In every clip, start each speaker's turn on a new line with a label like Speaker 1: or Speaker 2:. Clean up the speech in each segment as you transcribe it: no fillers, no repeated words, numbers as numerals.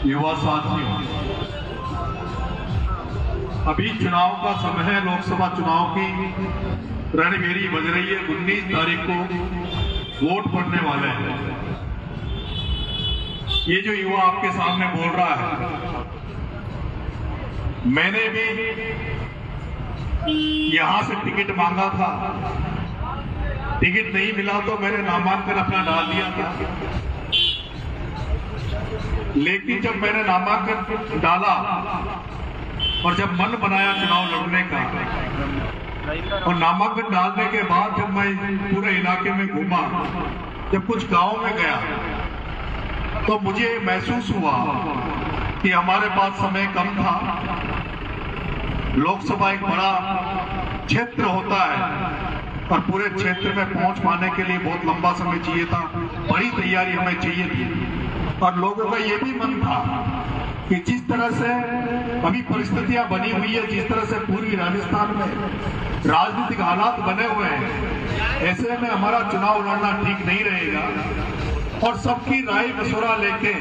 Speaker 1: युवा साथियों, अभी चुनाव का समय है। लोकसभा चुनाव की रणभेरी बज रही है। 19 तारीख को वोट पड़ने वाले हैं। ये जो युवा आपके सामने बोल रहा है, मैंने भी यहां से टिकट मांगा था। टिकट नहीं मिला तो मैंने नामांकन अपना डाल दिया था। लेकिन जब मैंने नामांकन डाला और जब मन बनाया चुनाव लड़ने का, और नामांकन डालने के बाद जब मैं पूरे इलाके में घूमा, जब कुछ गांव में गया, तो मुझे महसूस हुआ कि हमारे पास समय कम था। लोकसभा एक बड़ा क्षेत्र होता है और पूरे क्षेत्र में पहुंच पाने के लिए बहुत लंबा समय चाहिए था, बड़ी तैयारी हमें चाहिए थी। और लोगों का ये भी मन था कि जिस तरह से अभी परिस्थितियां बनी हुई है, जिस तरह से पूर्वी राजस्थान में राजनीतिक हालात बने हुए हैं, ऐसे में हमारा चुनाव लड़ना ठीक नहीं रहेगा। और सबकी राय मशवरा लेके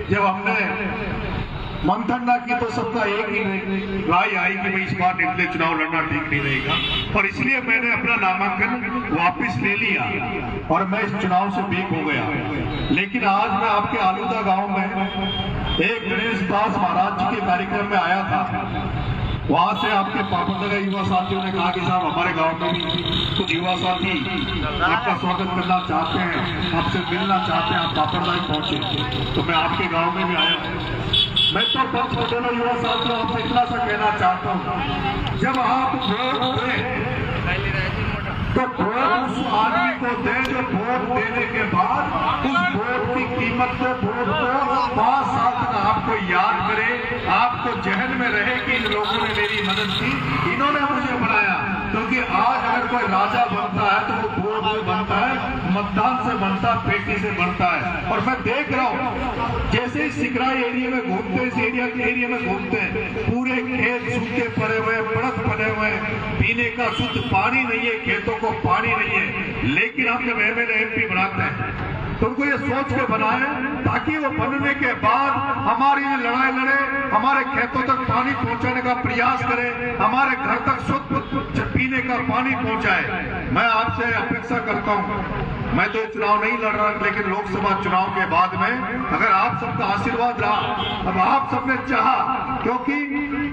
Speaker 1: जब हमने मंथन की तो सबका एक ही राय आई कि भाई इस बार निर्दलीय चुनाव लड़ना ठीक नहीं रहेगा। और इसलिए मैंने अपना नामांकन वापस ले लिया और मैं इस चुनाव से बेक हो गया। लेकिन आज मैं आपके आलूदा गांव में एक गणेश दास महाराज जी के कार्यक्रम में आया था। वहां से आपके पापड़ युवा साथियों ने कहा कि साहब हमारे गांव में भी कुछ युवा साथी आपका स्वागत करना चाहते हैं, आपसे मिलना चाहते हैं, आप पापड़दाई पहुंचे। तो मैं आपके गांव में भी आया हूँ। मैं तो पक्ष में दोनों युवा साथियों आपसे इतना सा कहना चाहता हूँ, जब आप वोट दें तो वोट उस आदमी को दें जो वोट देने के बाद उस वोट की कीमत को, वोट को 5 साल तक आपको याद करे, आपको जहन में रहे कि इन लोगों ने मेरी मदद की, इन्होंने मुझे बनाया। क्योंकि आज अगर कोई राजा बनता है तो वो वोट से बनता है, मतदान से बनता है, पेटी से बनता है। और मैं देख रहा हूँ जैसे ही सिकराई एरिया में घूमते हैं, इस एरिया में घूमते हैं, पूरे खेत सूखे पड़े हुए, बड़क पड़े हुए, पीने का शुद्ध पानी नहीं है, खेतों को पानी नहीं है। लेकिन हम जब एमएलए एमपी बनाते हैं तो उनको ये सोच के बनाए ताकि वो बनने के बाद हमारी लड़ाई लड़े, हमारे खेतों तक पानी पहुंचाने का प्रयास करे, हमारे घर तक शुद्ध पीने का पानी पहुंचाए। मैं आपसे अपेक्षा करता हूं, मैं तो चुनाव नहीं लड़ रहा, लेकिन लोकसभा चुनाव के बाद में अगर आप सबका आशीर्वाद रहा, अब आप सबने चाहा, क्योंकि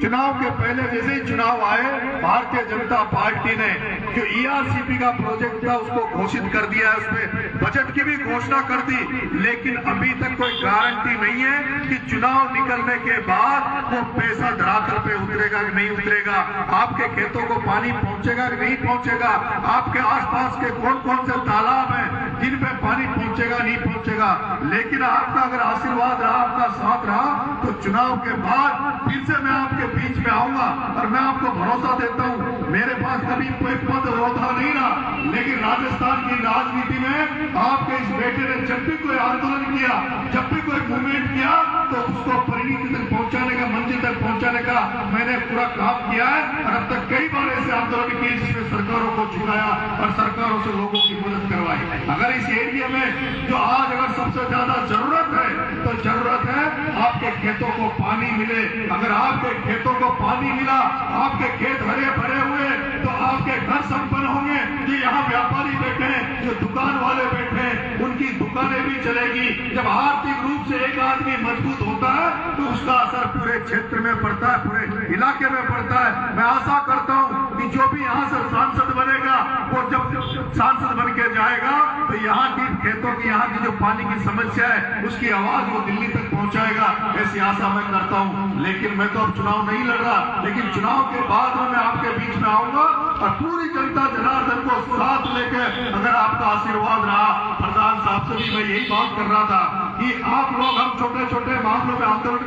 Speaker 1: चुनाव के पहले जैसे ही चुनाव आए, भारतीय जनता पार्टी ने जो ईआरसीपी का प्रोजेक्ट था उसको घोषित कर दिया है, उसमें बजट की भी घोषणा कर दी। लेकिन अभी तक कोई गारंटी नहीं है कि चुनाव निकलने के बाद वो पैसा धरातल पे उतरेगा कि नहीं उतरेगा, आपके खेतों को पानी पहुंचेगा कि नहीं पहुंचेगा, आपके आसपास के कौन कौन से तालाब हैं जिन पे पानी पहुंचेगा नहीं पहुंचेगा। लेकिन आपका अगर आशीर्वाद रहा, आपका साथ रहा, तो चुनाव के बाद फिर से मैं आपके बीच में आऊंगा। और मैं आपको भरोसा देता हूं, मेरे पास कभी कोई पद होता नहीं रहा, लेकिन राजस्थान की राजनीति में आपके इस बेटे ने जब भी कोई आंदोलन किया, जब भी कोई मूवमेंट किया, तो उसको परिणति तक पहुंचाने का, मंजिल तक पहुंचाने का मैंने पूरा काम किया है। और अब तक कई बार ऐसे आंदोलन किए जिसमें सरकारों को झुकाया और सरकारों से लोगों की मदद करवाई। अगर इस एरिया में जो आज अगर सबसे ज्यादा जरूरत है, तो जरूरत है आपके खेतों को पानी मिले। अगर आपके खेतों को पानी मिला, आपके खेत हरे भरे हुए, तो आपके घर संपन्न होंगे। जो यहाँ व्यापारी बैठे हैं, जो दुकान वाले बैठे हैं, उनकी दुकानें भी चलेगी। जब आर्थिक रूप से एक आदमी मजबूत होता है तो उसका असर पूरे क्षेत्र में पड़ता है, पूरे इलाके में पड़ता है। मैं आशा करता हूँ कि जो भी यहाँ से सांसद बनेगा, वो जब सांसद बन के जाएगा तो यहाँ की खेतों की, यहाँ की जो पानी की समस्या है, उसकी आवाज वो दिल्ली तक पहुंचाएगा, ऐसी आशा मैं करता हूं। लेकिन मैं तो अब चुनाव नहीं लड़ रहा, लेकिन चुनाव के बाद मैं आपके बीच में आऊंगा और पूरी जनता जनार्दन को साथ लेकर, अगर आपका आशीर्वाद रहा, प्रधान साहब से भी मैं यही बात कर रहा था कि आप लोग, हम छोटे छोटे मामलों में आंदोलन,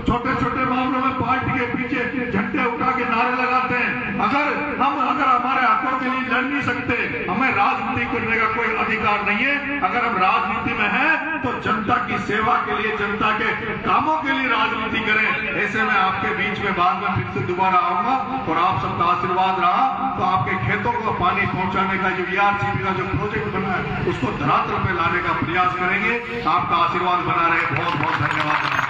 Speaker 1: छोटे छोटे मामलों में पार्टी के पीछे झंडे उठा के नारे लगाते हैं। अगर हमारे हकों के लिए लड़ नहीं सकते, हमें राजनीति करने का कोई अधिकार नहीं है। अगर हम राजनीति में हैं तो जनता की सेवा के लिए, जनता के कामों के लिए राजनीति करें। ऐसे में आपके बीच में बाद में फिर से दोबारा आऊंगा और आप सबका आशीर्वाद रहा तो आपके खेतों को पानी पहुंचाने का जो ईआरसीपी का जो प्रोजेक्ट बना है उसको धरातल पे लाने का प्रयास करेंगे। आपका आशीर्वाद बना रहे। बहुत बहुत धन्यवाद।